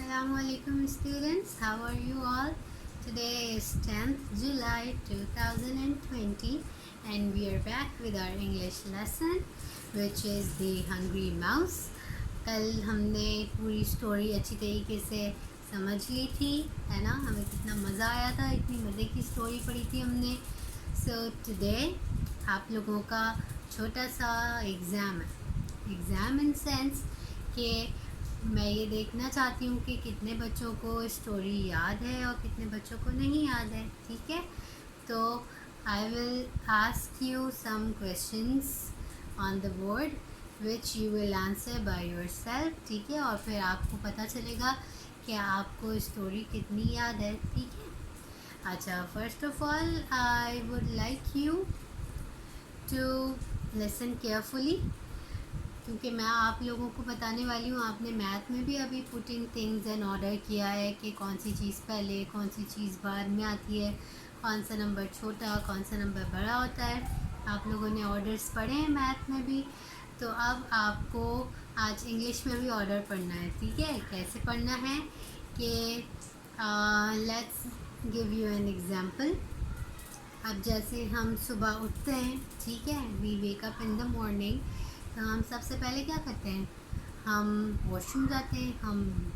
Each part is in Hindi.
Assalamualaikum students, how are you all? Today is 10th July 2020 and we are back with our English lesson which is The Hungry Mouse. कल हमने पूरी स्टोरी अच्छी तरीके से समझ ली थी, है ना? हमें कितना मज़ा आया था, इतनी मज़े की स्टोरी पढ़ी थी हमने. सो टुडे आप लोगों का छोटा सा एग्ज़ाम है. एग्ज़ाम इन सेंस कि मैं ये देखना चाहती हूँ कि कितने बच्चों को स्टोरी याद है और कितने बच्चों को नहीं याद है. ठीक है, तो I will ask you some questions on the board which you will answer by yourself. ठीक है, और फिर आपको पता चलेगा कि आपको स्टोरी कितनी याद है. ठीक है, अच्छा, first of all I would like you to listen carefully, क्योंकि मैं आप लोगों को बताने वाली हूँ. आपने मैथ में भी अभी पुटिंग थिंग्स इन ऑर्डर किया है कि कौन सी चीज़ पहले, कौन सी चीज़ बाद में आती है, कौन सा नंबर छोटा, कौन सा नंबर बड़ा होता है. आप लोगों ने ऑर्डर्स पढ़े हैं मैथ में भी, तो अब आपको आज इंग्लिश में भी ऑर्डर पढ़ना है. ठीक है, कैसे पढ़ना है कि let's give you an example. अब जैसे हम सुबह उठते हैं, ठीक है, we wake up in the morning, तो हम सबसे पहले क्या करते हैं? हम वॉशरूम जाते हैं, हम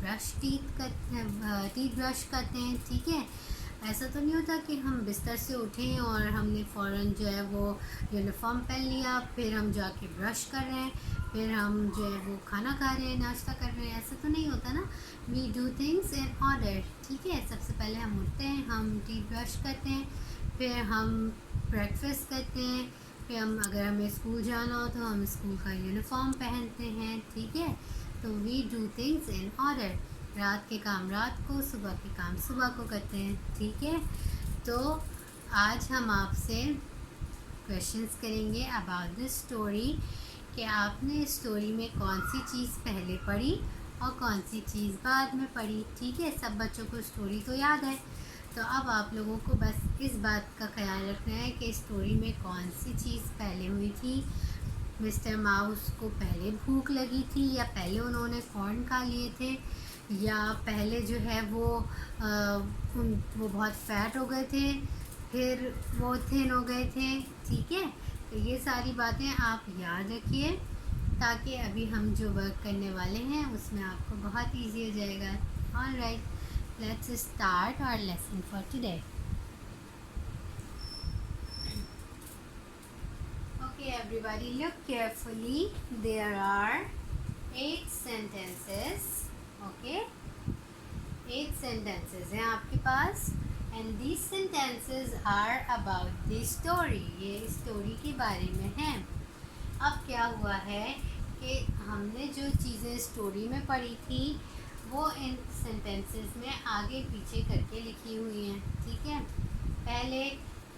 टीथ ब्रश करते हैं. ठीक है, ऐसा तो नहीं होता कि हम बिस्तर से उठें और हमने फ़ौरन जो है वो यूनिफॉर्म पहन लिया, फिर हम जाके ब्रश कर रहे हैं, फिर हम जो है वो खाना खा रहे हैं, नाश्ता कर रहे हैं. ऐसा तो नहीं होता ना. We do things in order. ठीक है, सबसे पहले हम उठते हैं, हम टीथ ब्रश करते हैं, फिर हम ब्रेकफास्ट करते हैं, फिर हम अगर हमें स्कूल जाना हो तो हम स्कूल का यूनिफॉर्म पहनते हैं. ठीक है, तो we do things in order. रात के काम रात को, सुबह के काम सुबह को करते हैं. ठीक है, तो आज हम आपसे क्वेश्चंस करेंगे अबाउट दिस स्टोरी कि आपने स्टोरी में कौन सी चीज़ पहले पढ़ी और कौन सी चीज़ बाद में पढ़ी. ठीक है, सब बच्चों को स्टोरी तो याद है, तो अब आप लोगों को बस इस बात का ख्याल रखना है कि स्टोरी में कौन सी चीज़ पहले हुई थी. मिस्टर माउस को पहले भूख लगी थी, या पहले उन्होंने कॉर्न खा लिए थे, या पहले जो है वो बहुत फैट हो गए थे, फिर वो थिन हो गए थे. ठीक है, तो ये सारी बातें आप याद रखिए ताकि अभी हम जो वर्क करने वाले हैं उसमें आपको बहुत ईजी हो जाएगा. Alright, let's start our lesson for today. Okay, everybody, look carefully. There are 8 sentences. Okay, 8 sentences हैं आपके पास, and these sentences are about the story. ये स्टोरी के बारे में है. अब क्या हुआ है कि हमने जो चीज़ें स्टोरी में पढ़ी थी वो इन सेंटेंसेस में आगे पीछे करके लिखी हुई हैं. ठीक है, पहले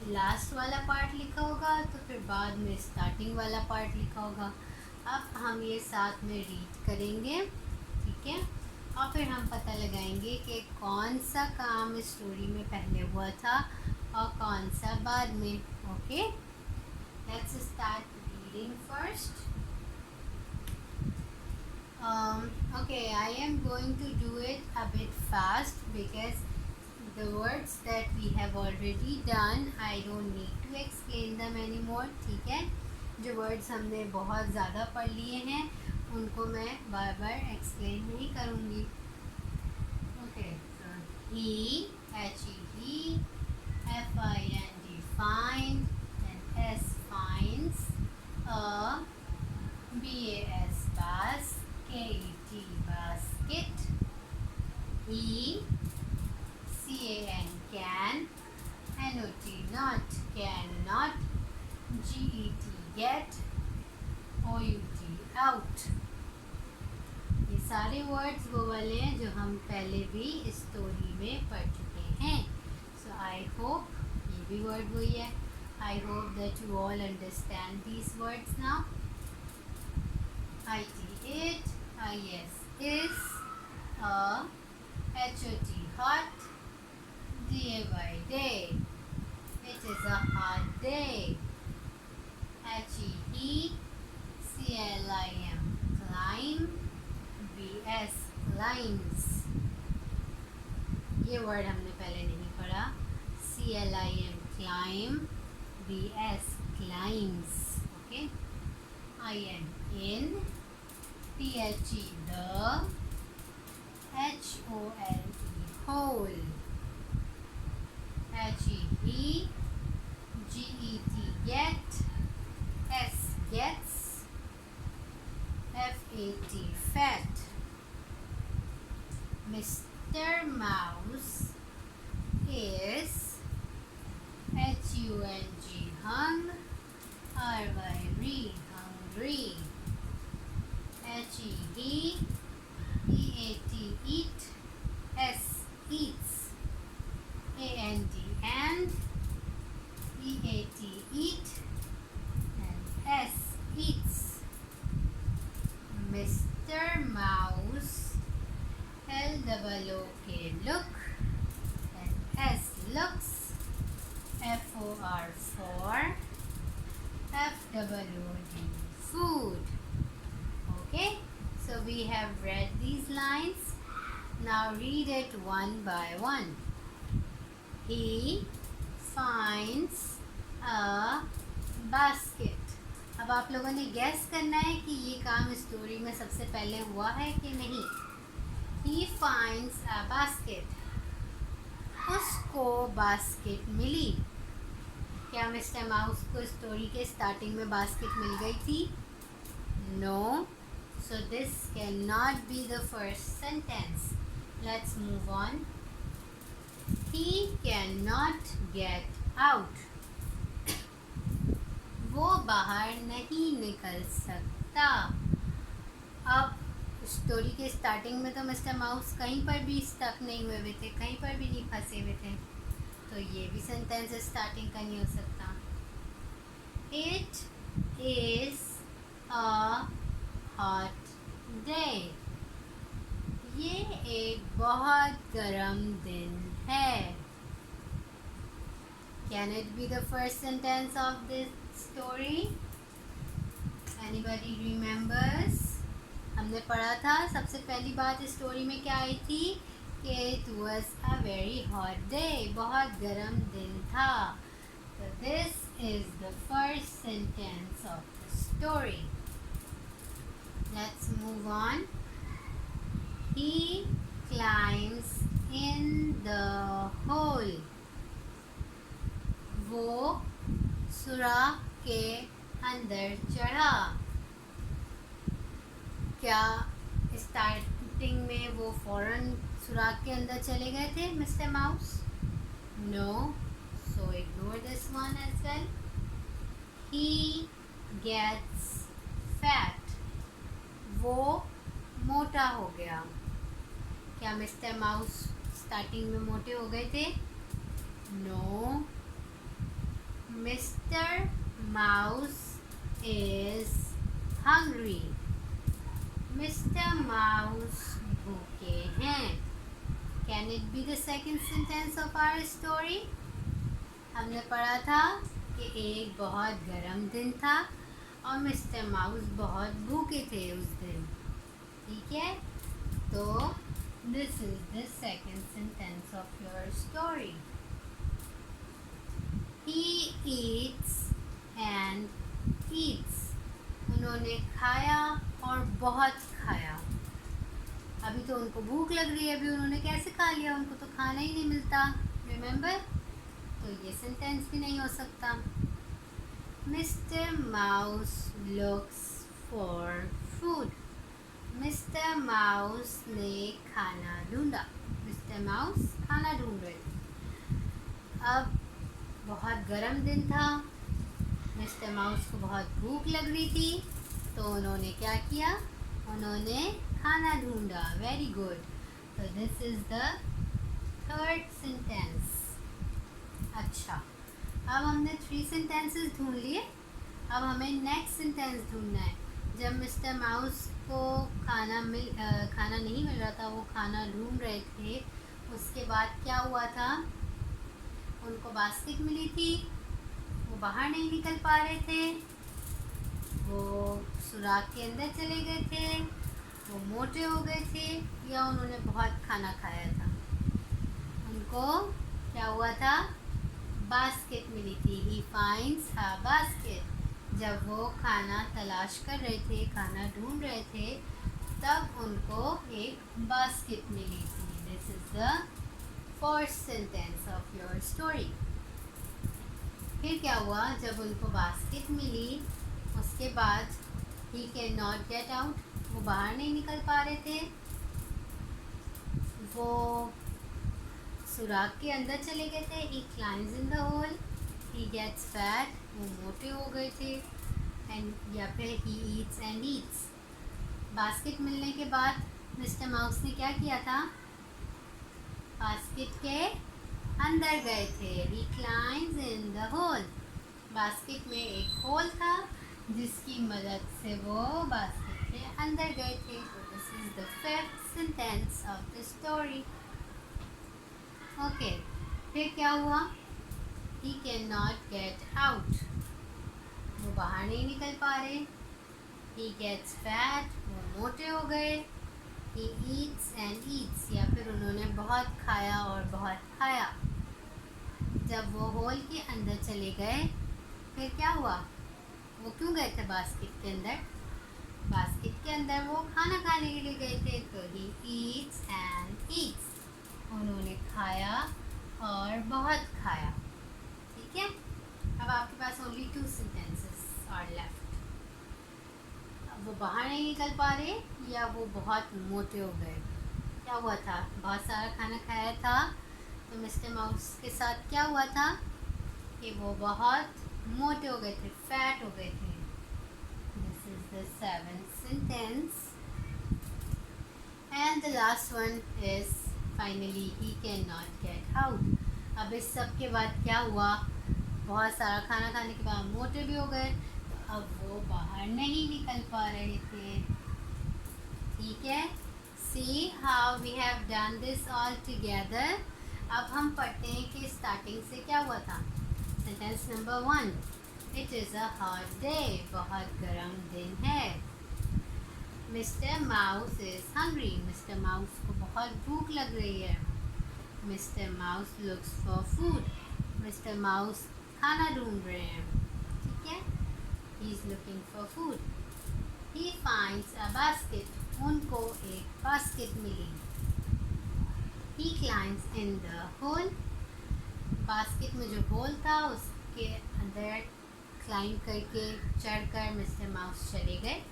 लास्ट वाला पार्ट लिखा होगा, तो फिर बाद में स्टार्टिंग वाला पार्ट लिखा होगा. अब हम ये साथ में रीड करेंगे. ठीक है, और फिर हम पता लगाएंगे कि कौन सा काम स्टोरी में पहले हुआ था और कौन सा बाद में. Okay, let's start reading first. Okay, I am going to do it a bit fast because the words that we have already done, I don't need to explain them anymore. ठीक है, जो words हमने बहुत ज़्यादा पढ़ लिए हैं उनको मैं बार बार explain नहीं करूँगी. Okay, so he, H-E-He, F-I-N-D, find, and S finds, A, B-A-S, bas, K-E-T, basket, E, C-A-N, can, N-O-T, not, cannot, G-E-T, get, O-U-T, out. ये सारे वर्ड्स वो वाले हैं जो हम पहले भी इस स्टोरी में पढ़ चुके हैं. सो आई होप ये भी वर्ड वही है. I hope that you all understand these words now. I-T, it, I-S, is, H-O-T, hot, D-A-Y, day, it is a hot day, H-E-E, C-L-I-M, climb, B-S, climbs, ये वर्ड हमने पहले नहीं पढ़ा। CLIM climb, BS climbs, okay. IN in, THE the, HOLE whole, HE he, GET get, S gets, FAT fat. Mr. Mouse is HUNG hung, RY hungry, HE EAT eat, S eats, AND and, EAT eat, and S eats. Mr. Mouse LOOK look, and S looks, FOR for, FWOD food. Okay, so we have read these lines. Now read it one by one. He finds a basket. अब आप लोगों ने गैस करना है कि ये काम स्टोरी में सबसे पहले हुआ है कि नहीं। He finds a basket. उसको बास्केट मिली। क्या मिस्टर माउस को स्टोरी के स्टार्टिंग में बास्केट मिल गई थी? No. So this cannot be the first sentence. Let's move on. He cannot get out. वो बाहर नहीं निकल सकता। अब स्टोरी के स्टार्टिंग में तो मिस्टर माउस कहीं पर भी स्टक नहीं हुए थे, कहीं पर भी नहीं फंसे हुए थे, तो ये भी सेंटेंस स्टार्टिंग का नहीं हो सकता। It is a hot day. ये एक बहुत गर्म दिन है। Can it be the first sentence of this story? Anybody remembers? हमने पढ़ा था सबसे पहली बात स्टोरी में क्या आई थी कि it was a very hot day, बहुत गर्म दिन था। So this is the first sentence of the story. Let's move on. He climbs in the hole. वो सुराख के अंदर चढ़ा। क्या स्टार्टिंग में वो फौरन सुराख के अंदर चले गए थे mister mouse? No, so ignore this one as well. He gets fat. वो मोटा हो गया। क्या मिस्टर माउस स्टार्टिंग में मोटे हो गए थे? No. Mr. Mouse is hungry. Mr. Mouse भूखे हैं। Can it be the second sentence of our story? हमने पढ़ा था कि एक बहुत गर्म दिन था और मिस्टर माउस बहुत भूखे थे उस दिन। ठीक है, तो this is the second sentence of your story. He eats and eats. उन्होंने खाया और बहुत खाया। अभी तो उनको भूख लग रही है, अभी उन्होंने कैसे खा लिया? उनको तो खाना ही नहीं मिलता। रिमेंबर? तो ये सेंटेंस भी नहीं हो सकता। Mister mouse looks for food. Mister mouse ने खाना ढूंढा। मिस्टर माउस खाना ढूंढ रहे थे। अब बहुत गर्म दिन था, मिस्टर माउस को बहुत भूख लग रही थी, तो उन्होंने क्या किया? उन्होंने खाना ढूंढा। Very good. तो this is the third sentence. अच्छा, अब हमने 3 सेंटेंसेस ढूंढ लिए। अब हमें नेक्स्ट सेंटेंस ढूंढना है। जब मिस्टर माउस को खाना नहीं मिल रहा था, वो खाना ढूंढ रहे थे, उसके बाद क्या हुआ था? उनको बास्केट मिली थी, वो बाहर नहीं निकल पा रहे थे, वो सुराख के अंदर चले गए थे, वो मोटे हो गए थे, या उन्होंने बहुत खाना खाया था। उनको क्या हुआ था, बास्केट मिली थी। ही फाइंड्स अ बास्केट। जब वो खाना तलाश कर रहे थे, खाना ढूंढ रहे थे, तब उनको एक बास्केट मिली थी। This is the first sentence of your story. फिर क्या हुआ, जब उनको बास्केट मिली उसके बाद he can not get out, वो बाहर नहीं निकल पा रहे थे। वो सुराख के अंदर चले गए थे। He climbs in the hole, he gets fat, वो मोटे हो गए थे। एंड या फिर he eats and eats. Basket मिलने के बाद मिस्टर माउस ने क्या किया था, बास्केट के अंदर गए थे। He climbs in the hole. Basket में एक होल था जिसकी मदद से वो बास्केट के अंदर गए थे। तो this is the fifth sentence of the story. Okay, फिर क्या हुआ, he can not get out, वो बाहर नहीं निकल पा रहे। ही गेट्स फैट, वो मोटे हो गए। ही ईट्स एंड ईट्स, या फिर उन्होंने बहुत खाया और बहुत खाया। जब वो होल के अंदर चले गए, फिर क्या हुआ, वो क्यों गए थे बास्केट के अंदर, बास्केट के अंदर वो खाना खाने के लिए गए थे। तो ही ईट्स एंड ईट्स, उन्होंने खाया और बहुत खाया। ठीक है, अब आपके पास ओनली 2 सेंटेंसेस आर लेफ्ट। अब वो बाहर नहीं निकल पा रहे या वो बहुत मोटे हो गए। क्या हुआ था, बहुत सारा खाना खाया था, तो मिस्टर माउस के साथ क्या हुआ था कि वो बहुत मोटे हो गए थे, फैट हो गए थे। This is the 7th sentence. And the last one is finally he can not get out. अब इस सब के बाद क्या हुआ, बहुत सारा खाना खाने के बाद मोटे भी हो गए, तो अब वो बाहर नहीं निकल पा रहे थे। ठीक है, see how we have done this all together. अब हम पढ़ते हैं कि स्टार्टिंग से क्या हुआ था। Sentence number 1, it is a hot day, बहुत गर्म दिन है। Mister mouse is hungry, mister mouse को बहुत भूख लग रही है। Mister mouse looks for food, mister mouse खाना ढूंढ रहे हैं। ठीक है, he is looking for food. He finds a basket, उनको एक बास्केट मिली। He climbs in the hole, basket में जो होल था उसके अंदर क्लाइंब करके चढ़कर मिस्टर माउस चले गए।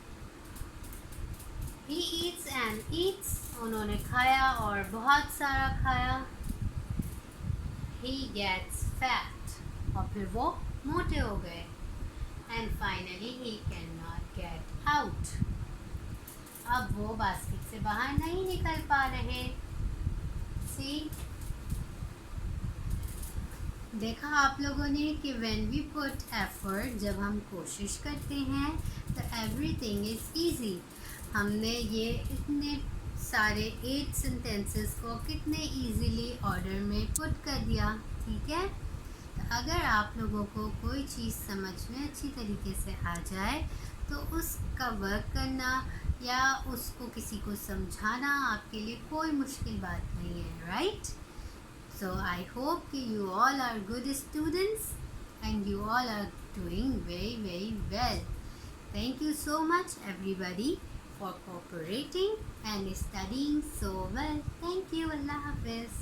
ही ईट्स एंड ईट्स, उन्होंने खाया और बहुत सारा खाया। ही गेट्स फैट, और फिर वो मोटे हो गए। And finally he can not get out, अब वो बास्केट से बाहर नहीं निकल पा रहे। सी, देखा आप लोगों ने कि व्हेन वी पुट एफर्ट, जब हम कोशिश करते हैं तो एवरीथिंग इज़ ईजी। हमने ये इतने सारे 8 सेंटेंसेस को कितने इजीली ऑर्डर में पुट कर दिया। ठीक है, तो अगर आप लोगों को कोई चीज़ समझ में अच्छी तरीके से आ जाए तो उसका वर्क करना या उसको किसी को समझाना आपके लिए कोई मुश्किल बात नहीं है, right? So I hope you all are good students and you all are doing very very well. Thank you so much everybody for cooperating and studying so well. Thank you. Allah Hafiz.